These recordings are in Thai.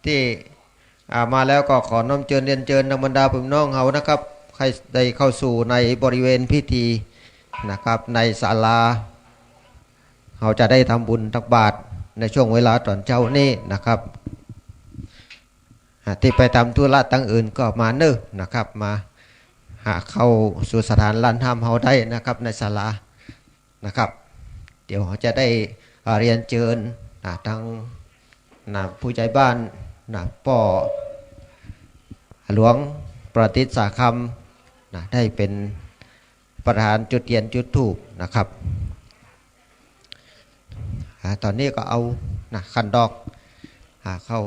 ที่มาแล้วก็ขอน้อมเชิญเรียนเชิญนักบรรดาพี่น้องเฮานะครับใครได้เข้าสู่ในบริเวณพิธีนะครับในศาลาเราจะได้ทำบุญตักบาตรในช่วงเวลาตอนเช้านี้นะครับที่ไปทำธุระตั้งอื่นก็มาเน้อนะครับมาเข้าสู่สถานลานธรรมเฮาได้นะครับในศาลานะครับเดี๋ยวเราจะได้เรียนเชิญทั้งผู้ใจบ้านป่อหลวงประทิษสาคำได้เป็นประธานจุดเทียนจุดธูปนะครับตอนนี้ก็เอาขันดอกเข้า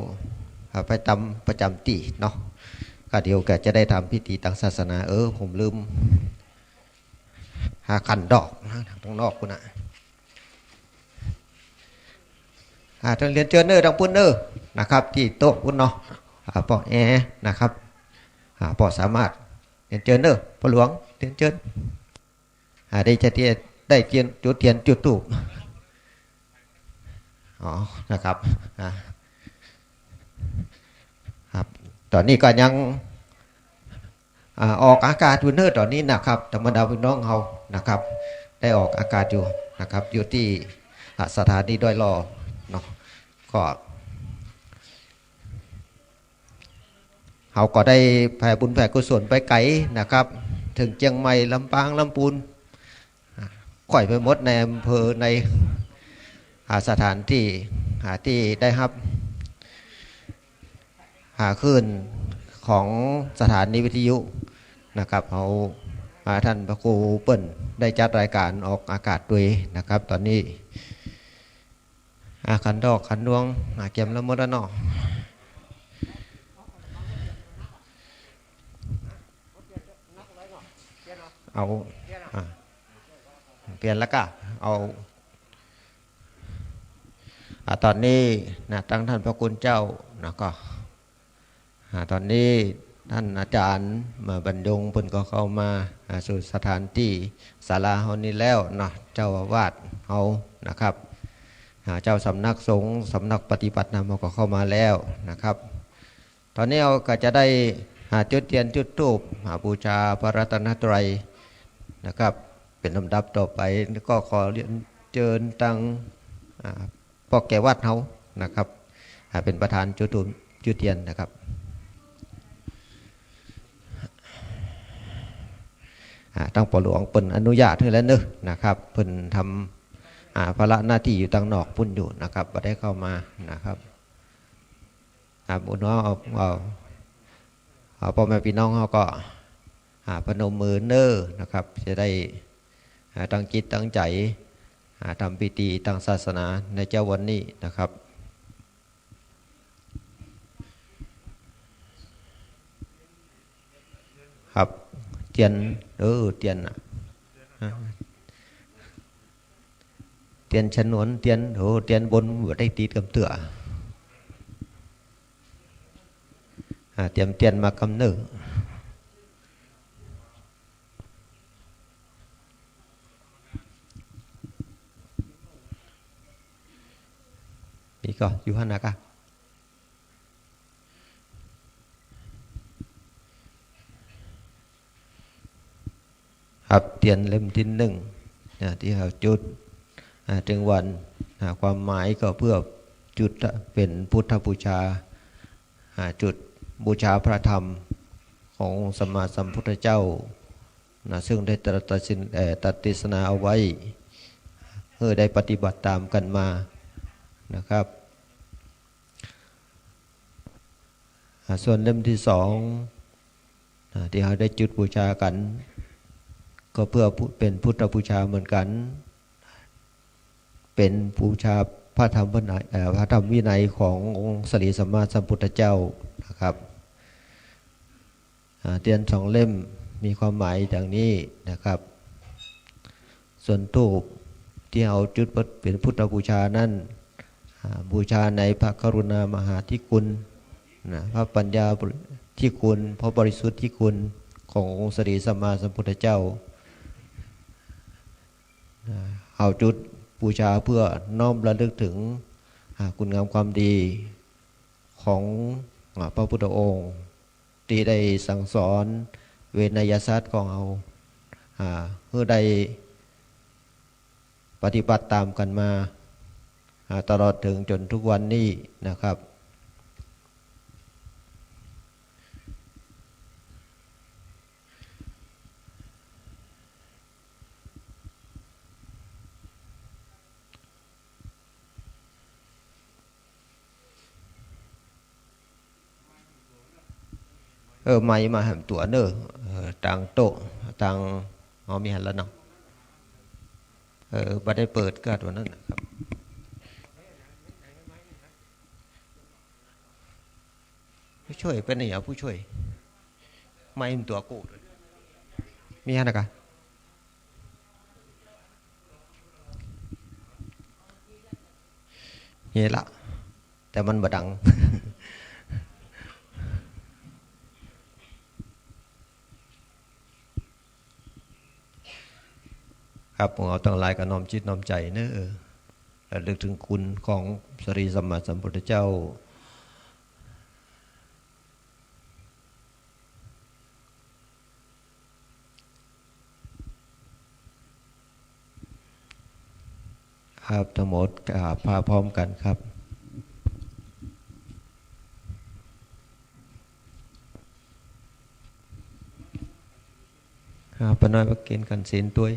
ไปทำประจำตีเนาะก็เดี๋ยวแกจะได้ทำพิธีทางศาสนาผมลืมขันดอกทางนอกคุณทางเรียนเชิญเนอร์ทางพุ่นเนอร์นะครับที่โต๊ะคุณเนาะปอแอนะครับปอสามารถเรียนเชิญเนอร์ปอหลวงเรียนเชิญได้จะได้เทียนจุดเทียนจุดธูปนะครับครับตอนนี้ก็ยังออกอากาศอยู่เนอร์ตอนนี้นะครับธรรมดาพี่น้องเฮานะครับได้ออกอากาศอยู่นะครับอยู่ที่สถานีดอยลอเนาะก็เขาก็ได้แผ่บุญแผ่กุศลไปไกลนะครับถึงเชียงใหม่ลำปางลำพูนค่อยไปหมดในอำเภอในสถานที่ที่ได้ครับขึ้นของสถานีวิทยุนะครับเขาท่านพระครูเปิ้ลได้จัดรายการออกอากาศด้วยนะครับตอนนี้ขันดอกขันดวงเก็บแล้วหมดแล้วเนาะเอาเปลี่ยนแล้วก็เอาตอนนี้ตั้งท่านพระคุณเจ้าก็ตอนนี้ท่านอาจารย์มาบรรยงเพิ่นก็เข้ามาสู่สถานที่ศาลาเฮานี้แล้วเนาะเจ้าอาวาสเฮานะครับเจ้าสำนักสงฆ์สำนักปฏิบัติธรรมก็เข้ามาแล้วนะครับตอนนี้เราก็จะได้จุดเทียนจุดธูปบูชาพระรัตนตรัยนะครับเป็นลำดับต่อไปก็ขอเรียนเชิญตั้งพ่อแก่วัดเฮานะครับเป็นประธานจุดธูปจุดเทียนนะครับตั้งปอหลวงเปิ่นอนุญาตให้แล้วเนอะนะครับเปิ่นทำภาระหน้าที่อยู่ตั้งนอกพุ่นอยู่นะครับไม่ได้เข้ามานะครับบุญน้องเอาพ่อแม่พี่น้องเขาก็พนมมือเนอนะครับจะได้ตั้งจิตตั้งใจทำพิธีทางศาสนาในเจ้าวันนี้นะครับครับเทียนเทียนเทียนฉนวนเทียนเทียนบนบ่ได้ตีกับเตือเตรียมเทียนมากำเนิดนี่ก็อยู่หันนะกะครับเทียนเล่มที่หนึ่งที่เขาจุดถึงวันความหมายก็เพื่อจุดเป็นพุทธบูชาจุดบูชาพระธรรมขององค์สัมมาสัมพุทธเจ้าซึ่งได้ตรัสเทศนาเอาไว้เพื่อได้ปฏิบัติตามกันมานะครับส่วนเล่มที่สองที่เราได้จุดบูชากันก็เพื่อเป็นพุทธบูชาเหมือนกันเป็นบูชาพระธรรมวินัยขององค์สรีสัมมาสัมพุทธเจ้านะครับเทียนสองเล่มมีความหมายอย่างนี้นะครับส่วนธูปที่เอาจุดเป็นพุทธบูชานั้นบูชาในพระกรุณามหาธิคุณพระปัญญาที่คุณพระบริสุทธิ์ที่คุณขององค์สรีสัมมาสัมพุทธเจ้าเอาจุดบูชาเพื่อน้อมระลึกถึงคุณงามความดี ของพระพุทธองค์ที่ได้สั่งสอนเวนยศาสตร์ของเราเพื่อได้ปฏิบัติตามกันมาตลอดถึงจนทุกวันนี้นะครับไม่มาหามตัวเนอะต่างโต๊ะต่างมีหันแล้วเนาะบัดได้เปิดก็ตัวนั้นนะครับผู้ช่วยเป็นไหนผู้ช่วยไม่ตัวกูมีฮะนะกะเฮ้ละแต่มันบ่ดังครับผมเอาตั้งหลายกับน้อมจิตน้อมใจเนอะระลึกถึงคุณของสรีสัมมาสัมพุทธเจ้าครับทั้งหมดกราบพาพร้อมกันครับปน้อยพักกินกันศีลตัว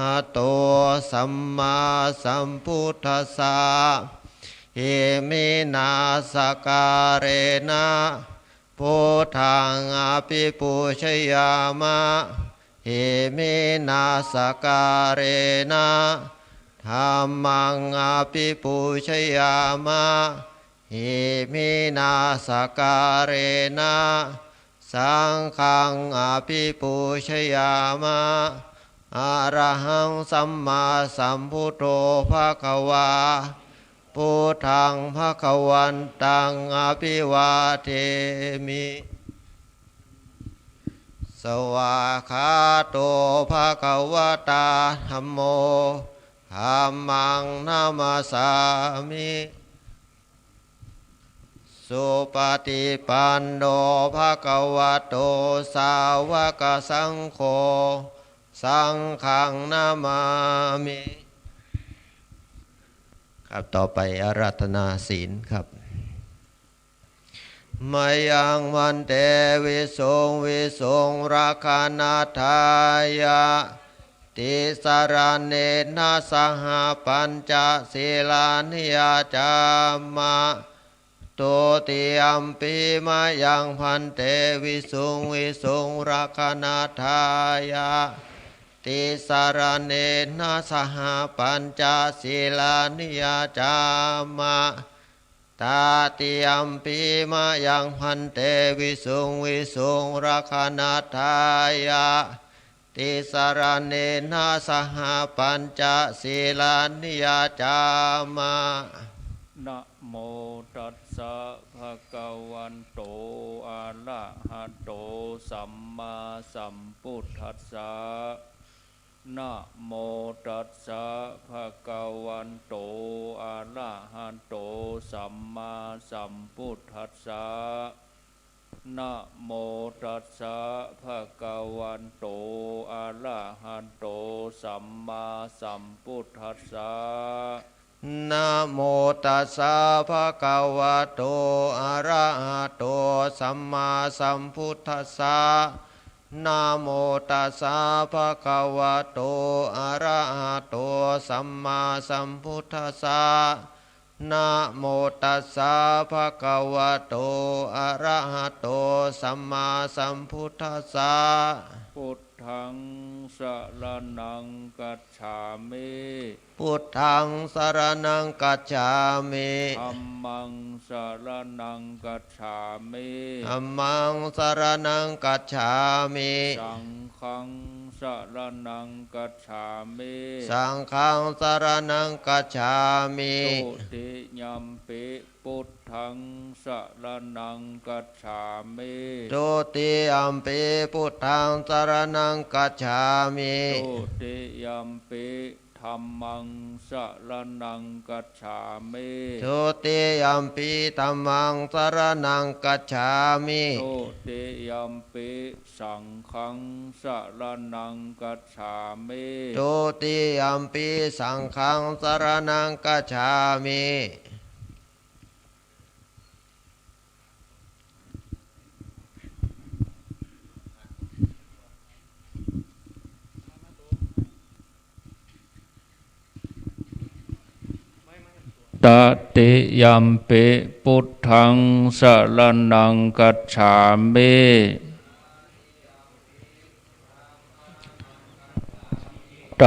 อะโตสัมมาสัมพุทธัสสะหิมินาสการะนะพุทธังอภิปูชยามะหิมินาสการะนะธัมมังอภิปูชยามะหิมินาสการะนะสังฆังอภิปูชยามะอะระหังสัมมาสัมพุทโธภควาพุทธังภควันตังอภิวาเทมิสวากขาโตภควตาธัมโมธัมมังนามาสามิสุปฏิปันโนภควโตสาวกสังโฆสังฆังนามามิครับต่อไปอาราธนาศีลครับมายังวันเตวิสุงวิสุงราคานาทายะติสารเนนะสหปัญจศีลานิยจามะตุติยัมปิมายังพันเตวิสุงวิสุงราคานาทายะติสารเนนะสหปัญจศีลานิยจามะตาติยัมปิมายังพันเตวิสุงวิสุงราคานาทายะติสารเนนะสหปัญจศีลานิยจามะนะโมตัสสะภะคะวันโตอะระหะโตสัมมาสัมพุทธัสสะนะโมตัสสะภะคะวันโตอะระหะโตสัมมาสัมพุทธัสสะนะโมตัสสะภะคะวันโตอะระหะโตสัมมาสัมพุทธัสสะนะโมตัสสะภะคะวะโตอะระหะโตสัมมาสัมพุทธัสสะนะโมตัสสะภะคะวะโตอะระหะโตสัมมาสัมพุทธัสสะนะโมตัสสะภะคะวะโตอะระหะโตสัมมาสัมพุทธัสสะพุทธังสรณังกัจฉามิพุทธังสรณังกัจฉามิธัมมังสรณังกัจฉามิธัมมังสรณังกัจฉามิสังฆังส สรณังกัจฉามิสังฆังสรณังกัจฉามิตุติยัมปิพุทธังสรณังกัจฉามิตุติยัมปิพุทธังสรณังกัจฉามิตุติยัมปิธัมมังสรณังกัจฉามิทุติยัมปิธัมมังสรณังกัจฉามิตุติยัมปิสังฆังสรณังกัจฉามิทุติยัมปิสังฆังสรณังกัจฉามิตติยัมปิพุทธังสรณังกัจฉามิต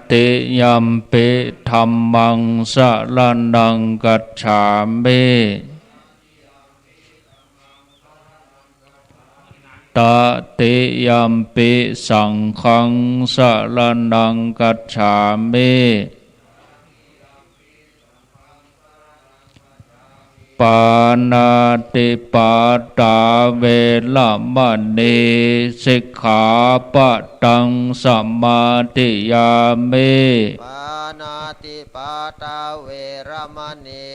ติยัมปิธัมมังสรณังกัจฉามิตติยัมปิสังฆังสรณังกัจฉามิปานาติปาตาเวระมณีสิกขาปะทังสัมมาทิยามิปานาติปาตาเวระมณี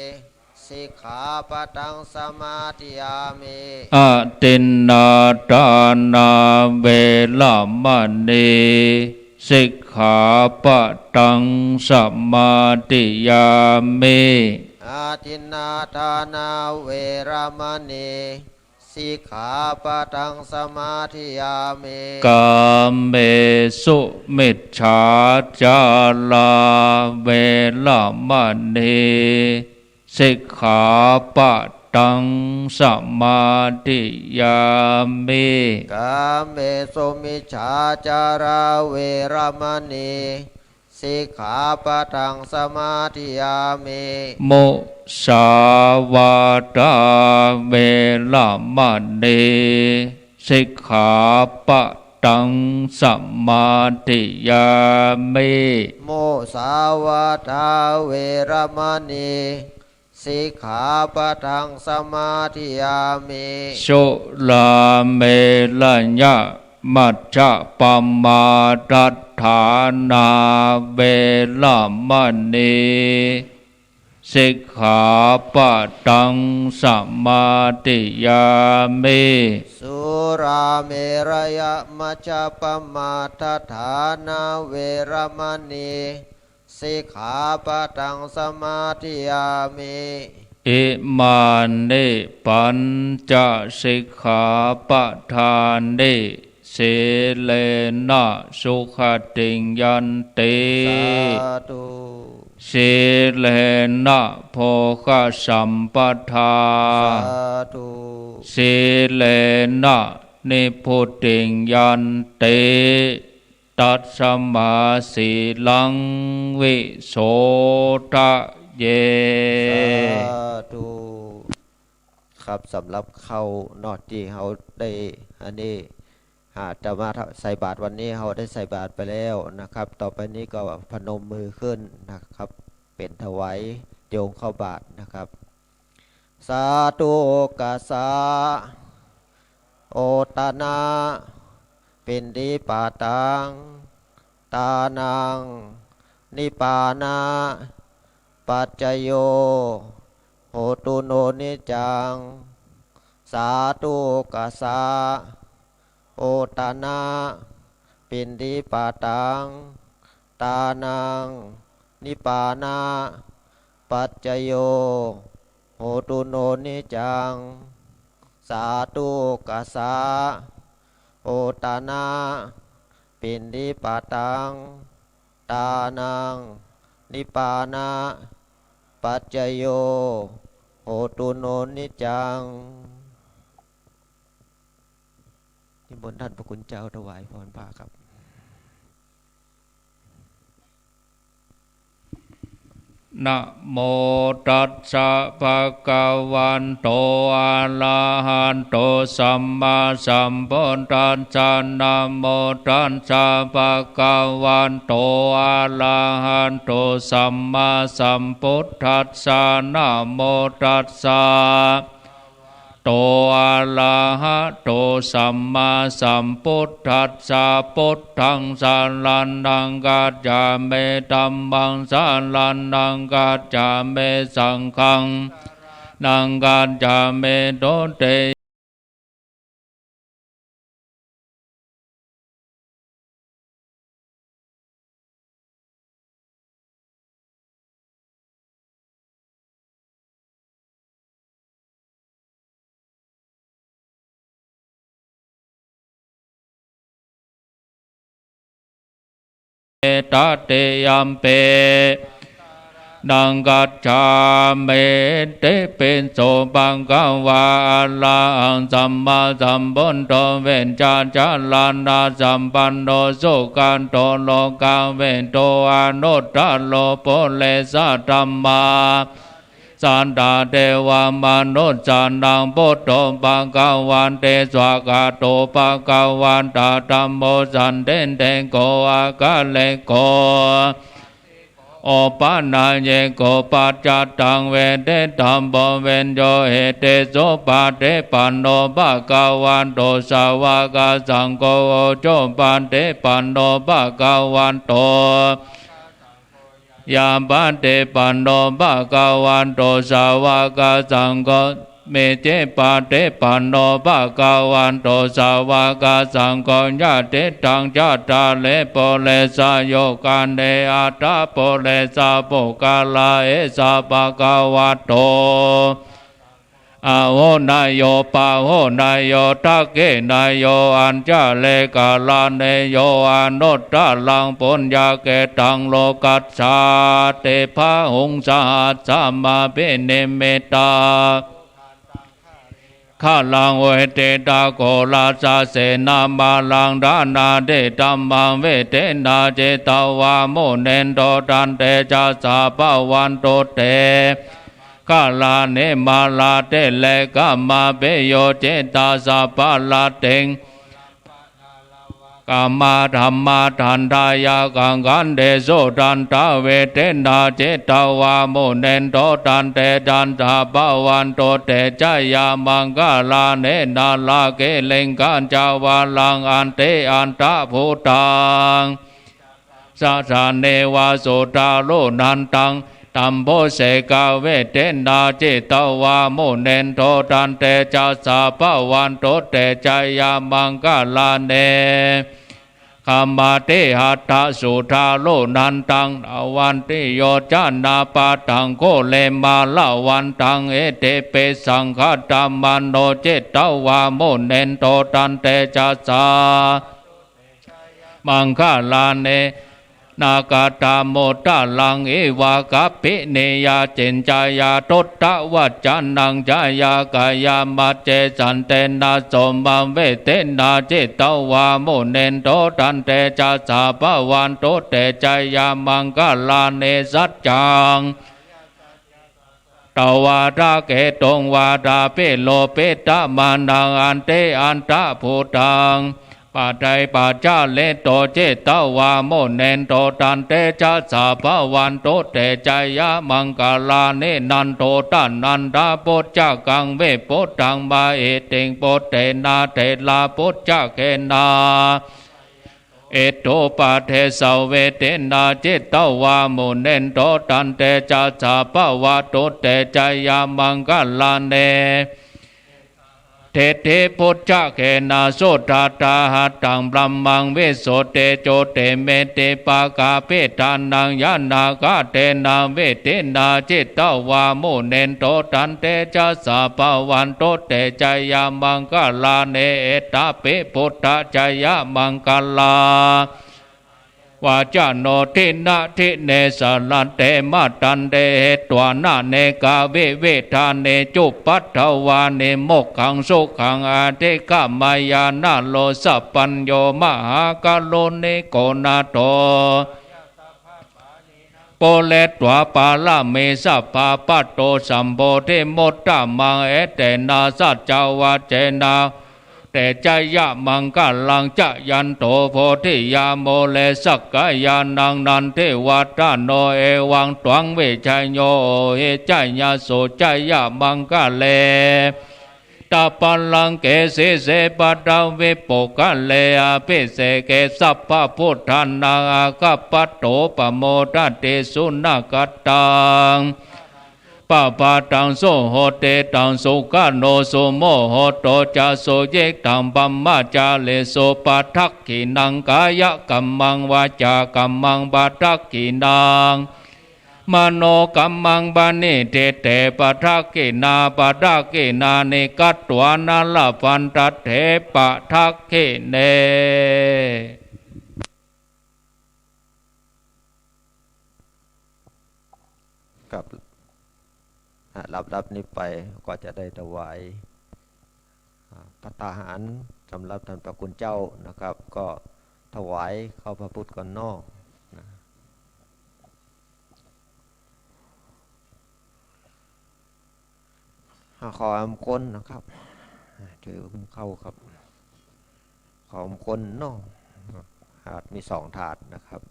สิกขาปะทังสมาธิยามิอะตินนาทานาเวระมณีสิกขาปะทังสัมมาทิยามิอาทินนาทานาเวระมณีสิกขาปะทังสมาธิยามิกามเมสุมิจฉาจาราเวระมณีสิกขาปะทังสัมมาทิยามิกามเมสุมิจฉาจาราเวระมณีสิกขาปะทังสมาธิยามิมุสาวาทาเวระมณีสิกขาปะทังสัมมาทิยามิมุสาวาทาเวระมณีสิกขาปะทังสมาธิยามิสุราเมลัญญะมัจจปัมมาทัฏฐานาเวระมณีสิกขาปะทังสัมมาทิยามิสุราเมรยมัจจปมาทัฏฐานาเวระมณีสิกขาปะทังสมาธิยามิอิมานิปัญจสิกขาปะทานนิสีเลนะสุขติยันติสาธุสีเลนะโภคสัมปทาสาธุสีเลนะนิพุติยันติตัสสมาสีลังวิโสทะเยสาธุครับสำหรับเข้านอดที่เขาได้อันนี้จะมาใส่บาตรวันนี้เขาได้ใส่บาตรไปแล้วนะครับต่อไปนี้ก็พนมมือขึ้นนะครับเป็นถวายโยงเข้าบาตรนะครับสาธุกาสาโอตานาปินดิปาตังตานังนิปานาปัจจโยโหตุโนนิจังสาธุกาสาโอตานาปินดิปาตังตานังนิปานาปัจจโยโหตุโนนิจังสาธุกาสาโอตานาปินดิปาตังตานังนิปานาปัจจโยโหตุโนนิจังนิมนต์ท่านพระคุณเจ้าถวายพรพระครับ นะโมตัสสะภะคะวันโตอะระหันโตสัมมาสัมพุทธัสสะนะโมตัสสะภะคะวันโตอะระหันโตสัมมาสัมพุทธัสสะนะโมตัสสะโตอะระหะโตสัมมาสัมพุทธัสสะพุทธังสรณังกัจฉามิธัมมังสรณังกัจฉามิสังฆังนังกัจฉามิทุติตติยัมเปนังกัจฉามิติปิโสปังกังวาอะระหังสัมมาสัมพุทโธเวชชาจาลานาสัมปันโนสุขันโตโลกังเวโตอนุตตโลปุเรสะธัมมาสันตาเทวามนุษย์สันนังพุทโธปังกวันเตสวากาโตปังกวันตาธัมโมสันเดนเตโกอากาเลโกโอปานาเยโกปัจจตังเวเดธัมโมเวนโยเหเตโสปะเตปันโนภะคะวันโตสาวกสังโฆโอโจปันเตปันโนภะคะวันโตยามปันเตปันโนภะคะวันโตสาวกสังโฆเมเจปะเตปันโนภะคะวันโตสาวกสังโฆญาเตตังจัตตาเลโปเลสะโยกันเดอัตตาโปเลสะโปกาลาเอสะภะคะวะโตอาโหนายโยปาโหนายโยทักเกนายโยอัญจเลกาลาเนโยอนุตตลังปุญญาเกตังโลกัสสาเตภะหุงสหัสสะมาเปเนเมตตาข้าลังเวเตตาโกลาสาเสนามาลังดานาเดตัมมังเวเตนาเจตวาโมเนนโตตันเตจัสสะปะวันโตเตกาลาเนมาลาเตเลกามาเบโยเจตาสะปะลาเตงกามาธรรมาทันทายากังกันเดโสตันตาเวเตนาเจตาวาโมเนนโตตันเตจันทาปะวันโตเตจายามังกาลาเนนาลาเกเลงกันจาวาลังอันเตอันตะภูตังสะสานเนวาโสตาโลนันตังตัมโพเสกาเวเตนาเจตวาโมเนนโทตันเตจัสสะปะวันโตเตจายามังกาลาเนคัมมาเตหัตถะสุธาโลนันตังอวันติโยจานาปาตังโคเลมาลาวันตังเอเตเปสังฆตัมมันโนเจตวาโมเนนโทตันเตจัสสะมังคลาเนนากาตาโมตะลังเอวากาปิเนยาเจนจายาตุตตะวัจจานังจายากายามัจเจสันเตนะสมบัมเวเตนะเจตวาโมเนนโตตันเตจัสสะปะวันโตเตจายามังกาลาเนสัจจังตวาราเกตงวาดาเปโลเปตะมานังอันเตอันตะภูตังปัจจัยปัจจาเลโตเจตวาโมเนนโตตันเตจัสสะภะวันโตเตจายามังกาลาเนนันโตตันนันดาปุจจกังเวปุตตังบาเอติงปุตเตนาเทลาปุจจเกนาเอโตปะเทสเวเตนาเจตวาโมเนนโตตันเตจัสสะภะวะโตเตจายามังกาลาเนเทเทพุทธะเกนาโสตตาหัตตังบรัมมังเวโสเตโจเตเมเตปากาเปตานังยานากาเตนาเวเตนาจิตตวาโมเนนโตตันเตจัสสะปะวันโตเตจายามังกาลาเนเอตาเปพุทธะจายามังกาลาวาจโนทินะทิเนสลันเตมาตันเดตวานาเนกาเวเวทาเนจุปัตถวาเนโมกขังสุขังอาเทกามายานาโลสัพปัญโยมหากาโลเนโกนาโตปุ เลตัวปาลาเมสัพพาปัตโตสัมโพธิโมตตมังเอเตนะสัจจวะเจนะแต่ใจยะมังกัลลังจะยันโตโพธิยาโมเลสักกายานังนันเทวัตโนเอวังตวังเวชัยโยเฮใจยาโสใจยะมังกัลเลตาปัลลังเกสิเสปะดาวิปุกัลเลอภิเสเกสัพพะพุทธานาคัปปะโตปะโมทะเตสุนักตังปะปะตังโสโหเตตังสุกโนสุโมโหโตจะโสเยตังปัมมาจาเลโสปัทถักขินังกายกัมมังวาจากัมมังปัทถักขินังมโนกัมมังบานิเตเตปัทถักขินาปัทถักขินานิกัตตวานาลพันตเถปัทถักขิเนกับรับนี้ไปก็จะได้ถวายภัตตาหารสำหรับท่านพระคุณเจ้านะครับ ก็ถวายเข้าพระพุทธก่อนนอกนะขออำคนนะครับถือเข้าครับขออำคนนอกถาดมี2 ถาดนะครับ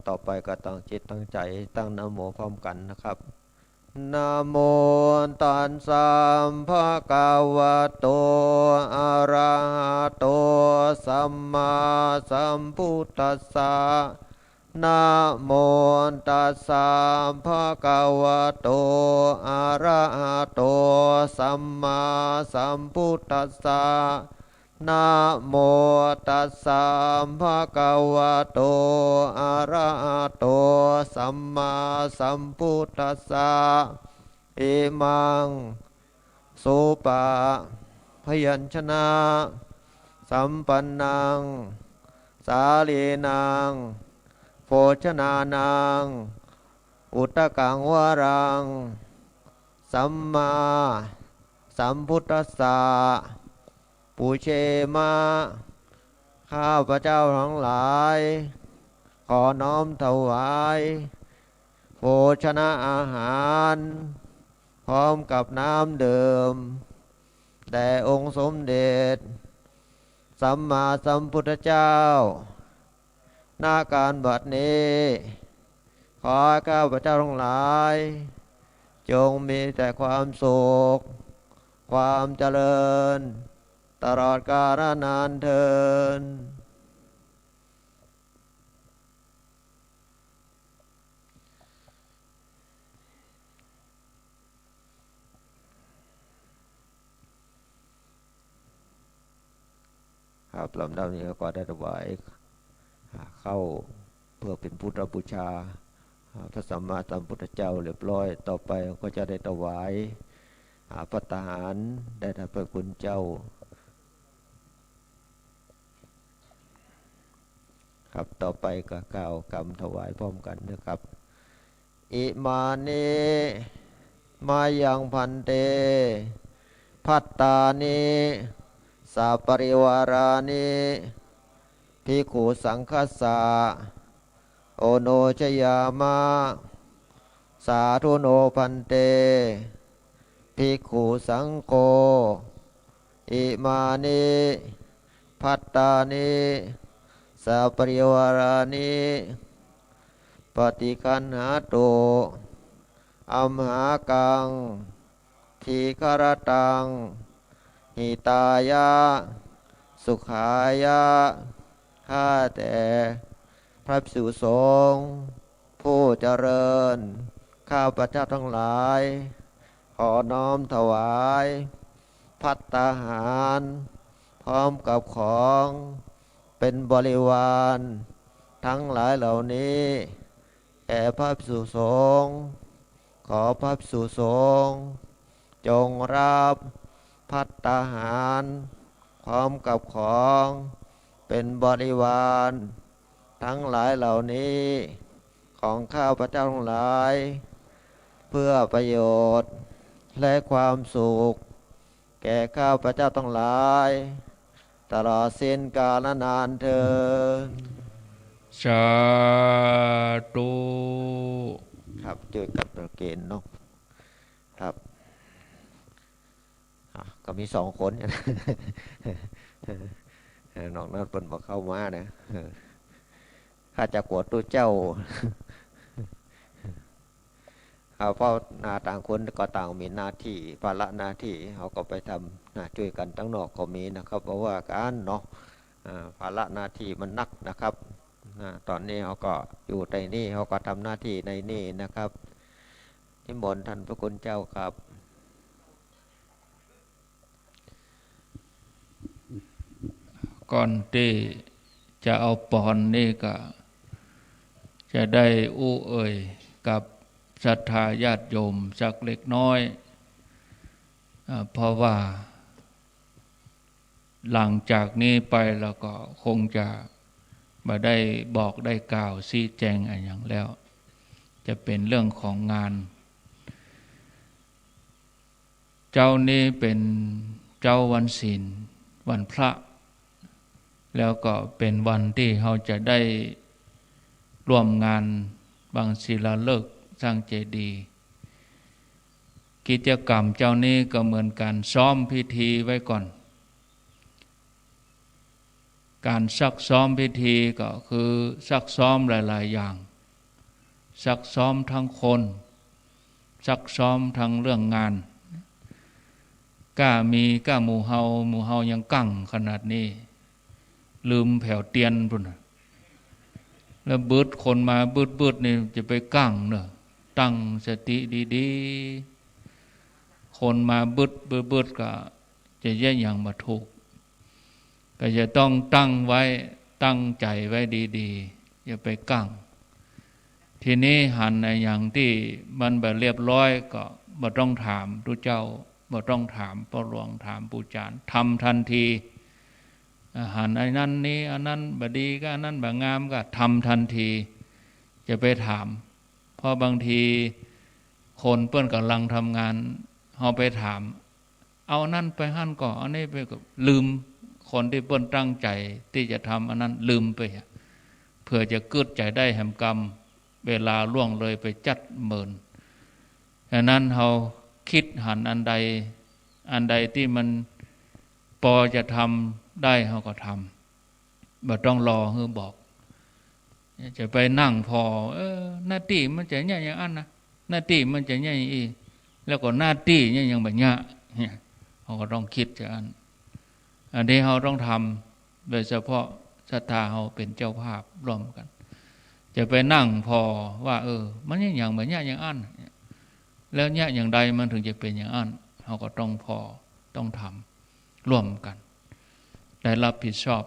ต่อไปก็ตั้งจิตตั้งใจตั้งนะโมพร้อมกันนะครับนะโมตัสสะภะคะวะโตอะระหะโตสัมมาสัมพุทธัสสะนะโมตัสสะภะคะวะโตอะระหะโตสัมมาสัมพุทธัสสะนะโมตัสสะภะคะวะโตอะระหะโตสัมมาสัมพุทธัสสะอิมังสุปะพยัญชนะสัมปันนังสาลีนังโภชนานังอุตตกังวรังสัมมาสัมพุทธัสสะปูเชมาข้าพระเจ้าทั้งหลายขอน้อมถวายโภชนะอาหารพร้อมกับน้ำดื่มแด่องค์สมเด็จสัมมาสัมพุทธเจ้าณการบัดนี้ขอข้าพระเจ้าทั้งหลายจงมีแต่ความสุขความเจริญตลอดกาลนานเทอญครับลำดับนี้ก็ได้ถวายเข้าเพื่อเป็นพุทธบูชาพระสัมมาสัมพุทธเจ้าเรียบร้อยต่อไปก็จะได้ถวายภัตตาหารแด่ท่านพระคุณเจ้าครับต่อไปก็กล่าวกรรมถวายพร้อมกันนะครับอิมานิมายังพันเตภัตตานิสัปริวารานิภิกขุสังคัสสะโอโนชยามะสาธุโนพันเตภิกขุสังโฆอิมานิภัตตานิสัปริวารานิปฏิคันหาโตอัมหากังทีฆรตังหิตายะสุขายะข้าแต่พระภิกษุสงฆ์ผู้เจริญข้าพเจ้าทั้งหลายขอน้อมถวายภัตตาหารพร้อมกับของเป็นบริวารทั้งหลายเหล่านี้แก่พระภิกษุสงฆ์ขอพระภิกษุสงฆ์จงรับภัตตาหารพร้อมกับของเป็นบริวารทั้งหลายเหล่านี้ของข้าพเจ้าทั้งหลายเพื่อประโยชน์และความสุขแก่ข้าพเจ้าทั้งหลาย ตลอดสิ้นกาลนานเถิดสาธุครับช่วยกันประเกณฑ์เนาะครับก็มี2 คน นอกนั้นเพิ่นบอกเข้ามานะข้าจะกวดตัวเจ้าเพราะต่างคนก็ต่างมีหน้าที่ภาระหน้าที่เขาก็ไปทำช่วยกันตั้งนอกก็มีนะครับเพราะว่าการเนาะภาระหน้าที่มันนักนะครับตอนนี้เขาก็อยู่ในนี่เขาก็ทำหน้าที่ในนี่นะครับนิมนต์ท่านพระคุณเจ้าครับก่อนที่จะเอาปอนนี่ก็จะได้อู้เอ่ยกับศรัทธาญาติโยมสักเล็กน้อยเพราะว่าหลังจากนี้ไปแล้วก็คงจะมาได้บอกได้กล่าวชี้แจงอะไรอย่างแล้วจะเป็นเรื่องของงานเจ้านี้เป็นเจ้าวันศีลวันพระแล้วก็เป็นวันที่เราจะได้ร่วมงานบางศิลาฤกษ์สร้างเจดีย์กิจกรรมเจ้านี้ก็เหมือนการซ้อมพิธีไว้ก่อนการซักซ้อมพิธีก็คือซักซ้อมหลายๆอย่างซักซ้อมทั้งคนซักซ้อมทั้งเรื่องงานกล้าหมู่เฮายังกั้งขนาดนี้ลืมแผ่วเตียนพุ่นแล้วบืดคนมาบืดนี่จะไปกั้งเนอะตั้งสติดีๆคนมาบืดก็จะแย่อย่างมาถูกก็จะต้องตั้งไว้ตั้งใจไว้ดีๆอย่าไปกั้งทีนี้หันในอย่างที่มันแบบเรียบร้อยก็บ่ต้องถามทุเจ้าบ่ต้องถามพ่อหลวงถามปู่จารย์ทำทันทีหันไอ้นั่นนี้อันนั้นบดีก็อันนั้นแบบงามก็ทำทันทีจะไปถามเพราะบางทีคนเปิ้นกำลังทำงานเขาไปถามเอานั่นไปหั่นก่อนอันนี้ไปก็ลืมคนที่เปิ้นตั้งใจที่จะทำอันนั้นลืมไปเพื่อจะกึดใจได้แห่งกรรมเวลาล่วงเลยไปจัดเมินดังนั้นเราคิดหันอันใดที่มันพอจะทำได้เราก็ทำบ่ต้องรอให้บอกจะไปนั่งพอหน้าที่มันจะเนี่ยอย่างอันนะหน้าที่มันจะเนี่ยอย่างอีแล้วก็หน้าที่เนี่ยอย่างแบบเนี้ยเราก็ต้องคิดจะอันนี้เราต้องทำโดยเฉพาะศรัทธาเราเป็นเจ้าภาพร่วมกันจะไปนั่งพอว่ามันเนี่ยอย่างแบบเนี้ยอย่างอันแล้วเนี่ยอย่างใดมันถึงจะเป็นอย่างอันเราก็ต้องพอต้องทำร่วมกันได้รับผิดชอบ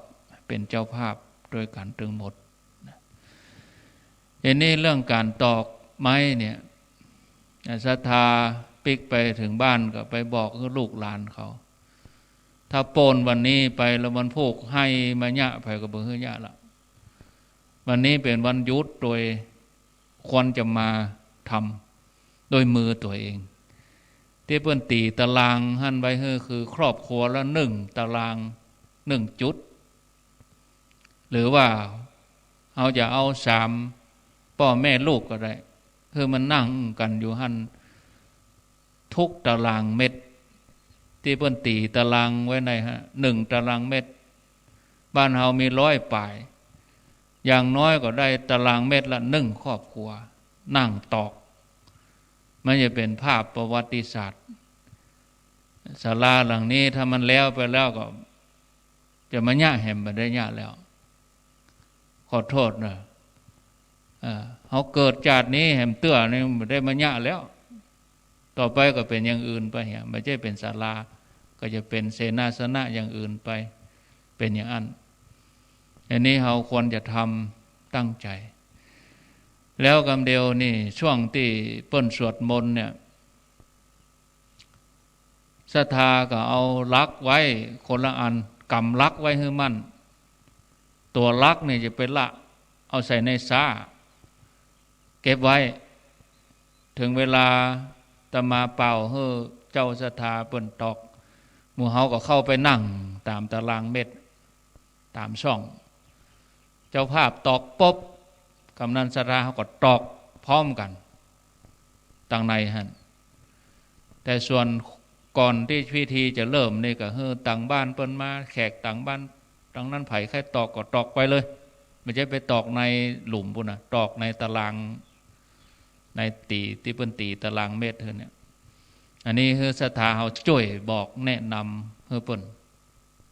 เป็นเจ้าภาพโดยการตึงหมดอันนี้เรื่องการตอกไม้เนี่ยศรัทธาปิกไปถึงบ้านก็ไปบอกลูกหลานเขาถ้าโปนวันนี้ไปแล้ววันพูกให้มาญะไปก็บ่ฮื้อญะละวันนี้เป็นวันหยุดโดยควรจะมาทำโดยมือตัวเองที่เปิ้นตีตารางหั่นไว้คือครอบครัวละ1 ตาราง 1 จุดหรือว่าเอาจะเอา3พ่อแม่ลูกก็ได้คือมันนั่งกันอยู่หั่นทุกตารางเม็ดที่เปิ้นตีตารางไว้ใน1 ตารางเม็ดบ้านเฮามี100 ป่ายอย่างน้อยก็ได้ตารางเม็ดละ1 ครอบครัวนั่งตอกมันจะเป็นภาพประวัติศาสตร์ศาลาหลังนี้ถ้ามันแล้วไปแล้วก็จะมาญะแห่มบ่ได้ญะแล้วขอโทษนะเขาเกิดชาตินี้แห่มเตื้อนี่บ่ได้มาญะแล้วต่อไปก็เป็นอย่างอื่นไปไม่ใช่เป็นศาลาก็จะเป็นเสนาสนะอย่างอื่นไปเป็นอย่างนั้นอันนี้เราควรจะทำตั้งใจแล้วกำเดียวนี่ช่วงที่เปิ้นสวดมนต์เนี่ยศรัทธาก็เอาลักไว้คนละอันกำลักไว้ให้มั่นตัวลักนี่จะเป็นละเอาใส่ในซ่าเก็บไว้ถึงเวลาตมาเป่าให้เจ้าศรัทธาเปิ้นตอกหมู่เฮาก็เข้าไปนั่งตามตารางเม็ด ตามช่องเจ้าภาพตอกป๊บกำนันศรัทธาเขาก็ตอกพร้อมกันต่างในฮะแต่ส่วนก่อนที่พิธีจะเริ่มนี่ก็ต่างบ้านเปิ้นมาแขกต่างบ้านต่างนั้นไผ่แค่ตอกก็ตอกไปเลยไม่ใช่ไปตอกในหลุมปุ่นนะตอกในตารางในตีที่เปิ้นตีตารางเมตรเนี่ยอันนี้คือศรัทธาเขาช่วยบอกแนะนำเปิ้น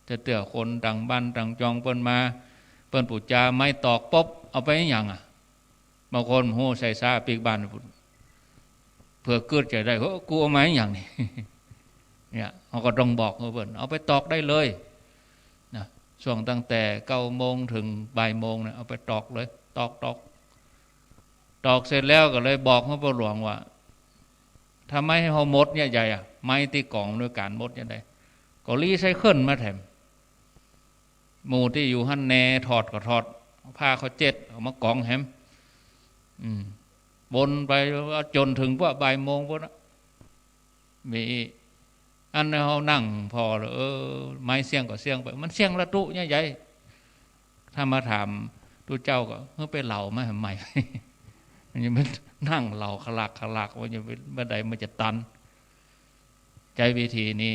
จะเตือคนต่างบ้านต่างจองเปิ้นมาเปิ้นปู่จาไม่ตอกป๊บเอาไปอย่างอ่ะบางคนโหใส่ซาปีกบ้านเพื่อเกิดจะได้กูเอาไม้อย่างนี้เนี่ยเขาก็ต้องบอกเปิ้นเอาไปตอกได้เลยนะช่วงตั้งแต่9 โมงถึงบ่ายโมงเนี่ยเอาไปตอกเลยตอกเสร็จแล้วก็เลยบอกพระหลวงว่าทำไมให้เขามดเนี่ยใหญ่อะไม้ตีกล่องด้วยการมดเนี่ยได้ก็รีไซเคิลมาแถมหมู่ที่อยู่หั่นแน่ถอดก็ถอดผ้าเขาเจ็ดเอามากองแฮมบนไปจนถึงพวกบ่ายโมงพวกนั้นมีอันนั้นเขานั่งพอแล้วไม้เสียงก็เสียงไปมันเสียงละตุเนี่ยใหญ่ถ้ามาถามตูเจ้าก็ไปเหล่ามาทำไมมันยังไม่นั่งเหล่าขลักว่าจะเมื่อใดมันจะตันใจวิธีนี้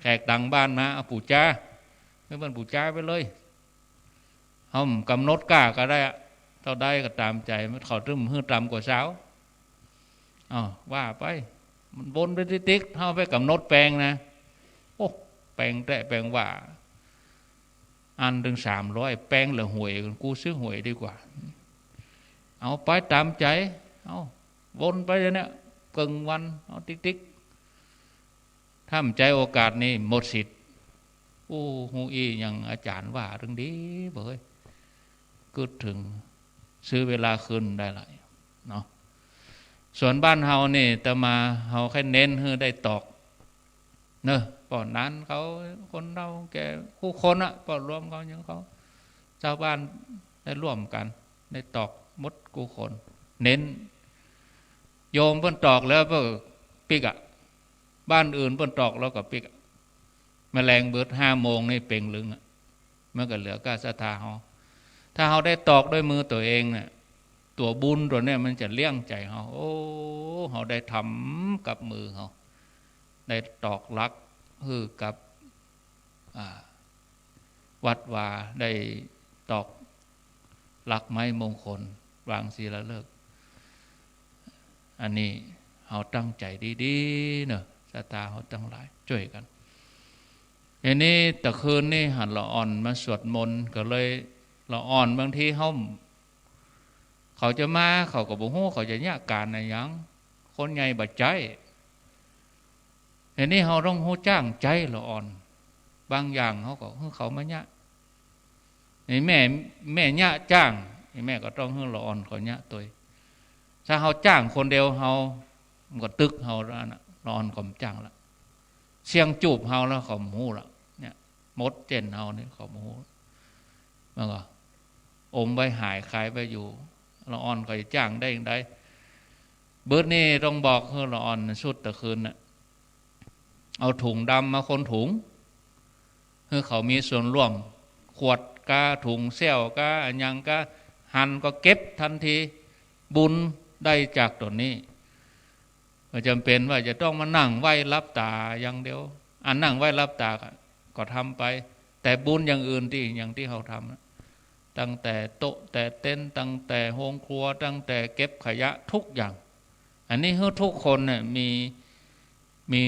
แขกดังบ้านมาเอาปู่จ้าไม่เป็นปู่จ้าไปเลยเขากำหนดกล้าก็ได้เท่าได้ก็ตามใจมันเขาตึ้มหื้อตามกว่าเช้าว่าไปมันบนไปติ๊กเขาไปกำหนดแปลงนะโอ้แปลงแต่แปลงว่าอันถึง300แปลงเหลือหวยกูซื้อหวยดีกว่าเอาไปตามใจเอาวนไปเนี่ยกึ่งวันเอาติ๊กถ้าใจโอกาสนี้หมดสิทธิ์ฮูอีอย่างอาจารย์ว่าเรื่องดีเบ้ยก็ถึงซื้อเวลาคืนได้หลายเนาะส่วนบ้านเฮานี่แต่มาเฮาแค่เน้นให้ได้ตอกเนอะป่อนนั้นเขาคนเราแก่คู่คนอะป่อนรวมเขาอย่างเขาชาวบ้านได้ร่วมกันได้ตอกมดกูคนเน้นโยมเพิ่นตอกแล้วเพิ่นปิกอะบ้านอื่นเพิ่นตอกแล้วก็ปิกแมลงเบิด5 โมงนี่เป่งลึงอะมันก็เหลือก้าศรัทธาเฮาถ้าเฮาได้ตอกด้วยมือตัวเองเนี่ยตัวบุญตัวเนี่ยมันจะเลี้ยงใจเฮาเฮาได้ทำกับมือเฮาได้ตอกลักคือกับวัดวาได้ตอกลักไม้มงคลวางศีลฤกษ์อันนี้เฮาตั้งใจดีๆเนอะศรัทธาเฮาตั้งหลายช่วยกันอันนี้ตะคืนนี่หันละอ่อนมาสวดมนต์ก็เลยละอ่อนบางทีเขาจะมาเขาก็บ่ฮู้เขาจะยากการอะไรหยังคนใหญ่บัดใจอันนี้เฮาต้องฮู้จ้างใจละอ่อนบางอย่างเขามาญะนี่แม่ญะจ้างแม่ก็ต้องให้ละอ่อนเขาญะตัวถ้าเฮาจ้างคนเดียวเฮามันก็ตึกเฮาละอ่อนก็จ้างละเสียงจูบเฮาแล้วเขาฮู้ละเนี่ยมดเจนเฮานี่เขาฮู้มันก็อมไว้หายคายไปอยู่ละอ่อนก็จ้างได้อย่างใดเบิดนี่ต้องบอกให้ละอ่อนสุดตะคืนน่ะเอาถุงดำมาคนถุงให้เขามีส่วนร่วมขวดกาถุงเซี่ยวกาอันยังกาหั่นก็เก็บทันทีบุญได้จากตัวนี้ไม่จำเป็นว่าจะต้องมานั่งไหว้รับตาอย่างเดียวนั่งไหว้รับตาก็ทำไปแต่บุญอย่างอื่นที่อย่างที่เขาทำตั้งแต่โต๊ะแต่เต็นท์ตั้งแต่โรงครัวตั้งแต่เก็บขยะทุกอย่างอันนี้ทุกคนเนี่ยมี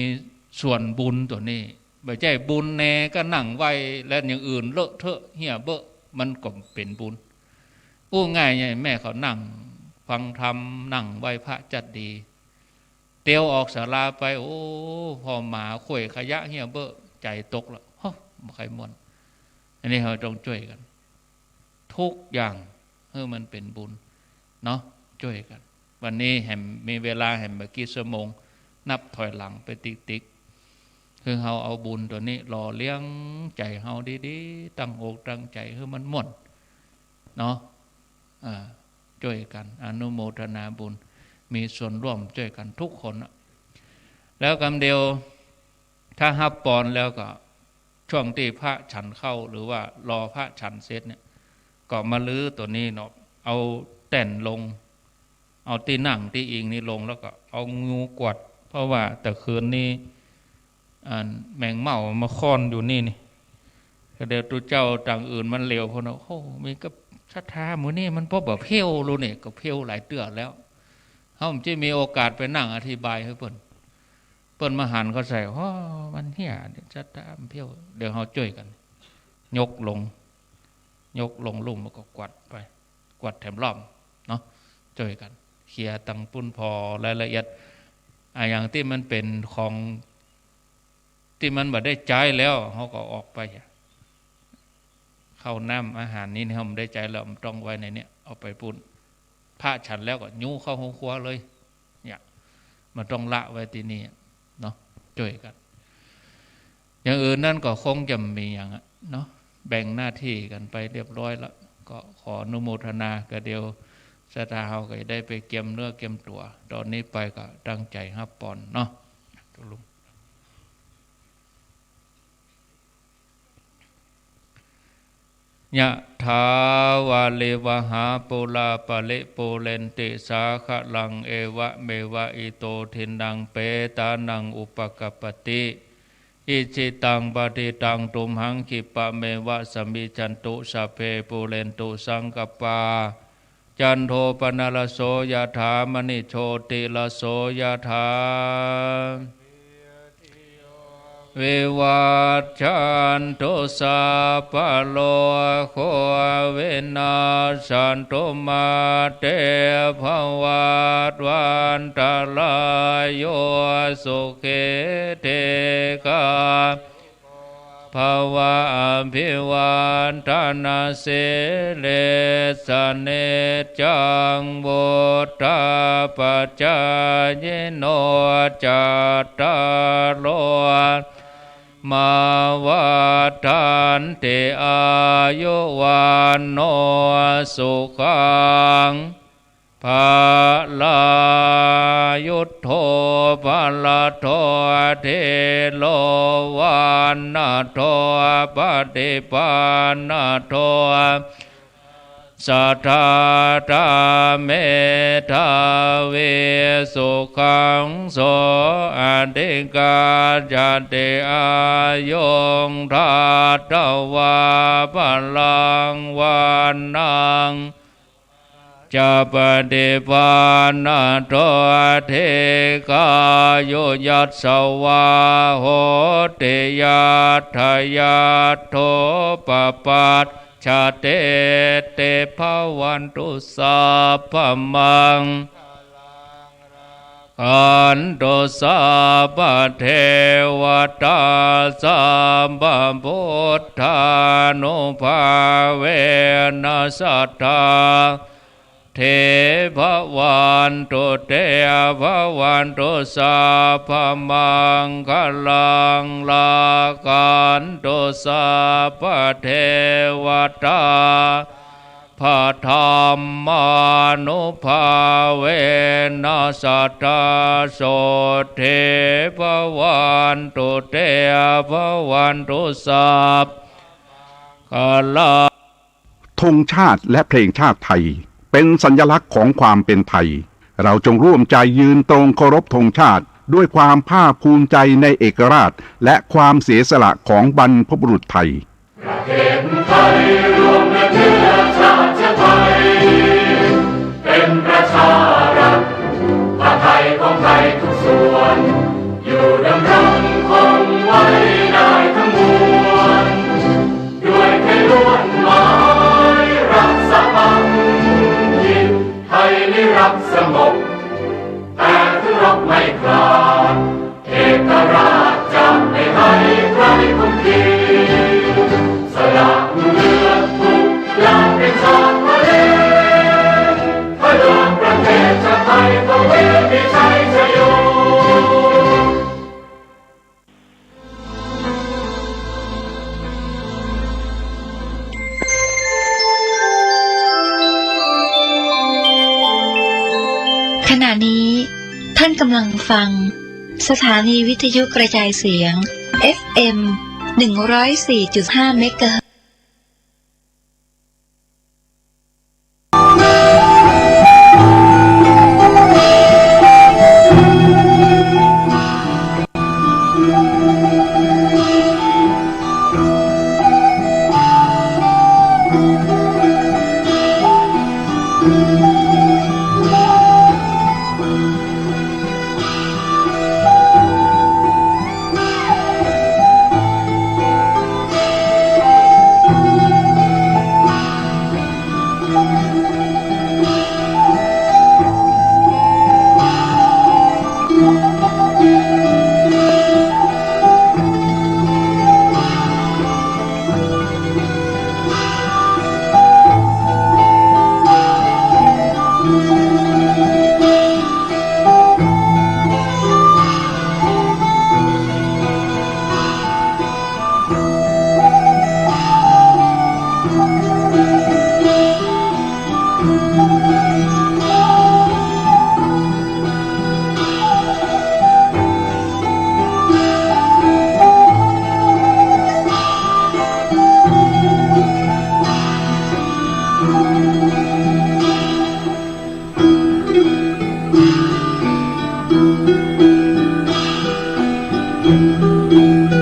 ส่วนบุญตัวนี้ไม่ใช่บุญแน่ก็นั่งไหว้และอย่างอื่นเลอะเทอะเหี้ยเบอะมันก็เป็นบุญง่ายไงแม่เขานั่งฟังธรรมนั่งไหว้พระจัดดีเตียวออกศาลาไปพอหมาข่วยขยะเหี้ยเบอะใจตกแล้วใครมวนอันนี้เราต้องช่วยกันทุกอย่างมันเป็นบุญเนาะช่วยกันวันนี้แห่มมีเวลาแห่มเมื่อกี้ชั่วโมงนับถอยหลังไปติ๊กคือเราเอาบุญตัวนี้หล่อเลี้ยงใจเราดีๆตั้งอกตั้งใจคือมันม่วนเนาะช่วยกันอนุโมทนาบุญมีส่วนร่วมช่วยกันทุกคนแล้วคำเดียวถ้าฮับปอนแล้วก็ ช่วงที่พระฉันเข้าหรือว่ารอพระฉันเสร็จเนี่ยก็มาลื้อตัวนี้เนาะเอาแต่นลงเอาที่นั่งที่อิงนี่ลงแล้วก็เอางูกวาดเพราะว่าแต่คืนนี้แมงเม่ามาค้อนอยู่นี่เดี๋ยวตัวเจ้าต่างอื่นมันเร็วคนเอาโอ้มีก็ศรัทธาหมูนี่มันพบแบบเพี้ยวรู้นี่ก็เพี้ยวหลายเตือนแล้วเขาจะมีโอกาสไปนั่งอธิบายให้เปิ้นมาหันเขาใส่มันเหี้ยศรัทธามันเพี้ยวเดี๋ยวเขาช่วยกันยกลงลุ่มแล้วก็กวาดไปกวาดแถมรอบเนาะช่วยกันเคลียร์ตังปุ้นพอรายละเอียดอย่างที่มันเป็นของที่มันบ่ได้ใจแล้วเขาก็ออกไปเข้าน้ำอาหารนี้เขาไม่ได้ใจแล้วมันต้องไว้ในนี้เอาไปปุ้นพระฉันแล้วก็ยูเข้าห้องครัวเลยเนี่ยมันต้องละไว้ที่นี่เนาะช่วยกันอย่างอื่นนั่นก็คงจะมีอย่างเนาะแบ่งหน้าที่กันไปเรียบร้อยแล้วก็ขออนุโมทนาก็เดียวศรัทธาเขาก็ได้ไปเก็บเนื้อเก็บตัวตอนนี้ไปก็ตั้งใจฮับปอนเนาะตุลุงยะถาวาเลวหาปุลาปะเลโปเลนติสาคะลังเอวะเมวะอิโตทินังเปตานังอุปกปติอิจิตังปฏิตังตุมหังคิปะเมวะสมิจันตุสัพเพปุเรนตุสังกปาจันโทปนะละโสยะถามณิโชติละโสยะถาวิวัชชันตุสัพพะโลกโควินาศสันตุมาเตภวัตวันตรายโยสุเขเทกาภวะอภิวันทนาเสเลสเนจังบุตตาปัจจายโนจัตตาโลมาวัฏันติอายุวันโนสุขังภาลายุทโธภาลโทเทโลวันนาโทปฏิปันนาโทสัทธาตาเมธาเวสุขังโสอธิกาจติอายุงทัตตวาพลังวันนังจะปฏิปันนาโตเทกายุยัสสวาโหติยัตถยัตโทปปัตชาเตเตภวันตุสัพพมังอันตุสัพพเทวตาสัมปพุทธานุภาเวนัสสัทธาเทภวันตุเตภวันตุสัพพมังคลังลากันตุสัพพเทวตาพระธรรมานุภาเวนัสสัทธาโสเทภวันตุเตภวันตุสัพพลังธงชาติและเพลงชาติไทยเป็นสัญลักษณ์ของความเป็นไทยเราจงร่วมใจยืนตรงเคารพธงชาติด้วยความภาคภูมิใจในเอกราชและความเสียสละของบรรพบุรุษไทยประเทศไทยรวมและเชื้อชาติไทยเป็นประชารัฐผ้าไทยของไทยทุกส่วนอยู่ดำรงคงไว้ได้ทั้งมวลด้วยไทยล้วนหมายรักษาพันยินไทยนิรักสงบแต่ถึงรบไม่กล้าเอกราชจะไม่ให้ใครคุมขีสละเลือดทุกอย่างเป็นชาติทะเลพระดวงประเทศชาติไทยก็เวทีชัยชโยขณะนี้ท่านกำลังฟังสถานีวิทยุกระจายเสียง FM 104.5 เมกะเฮิรตซ์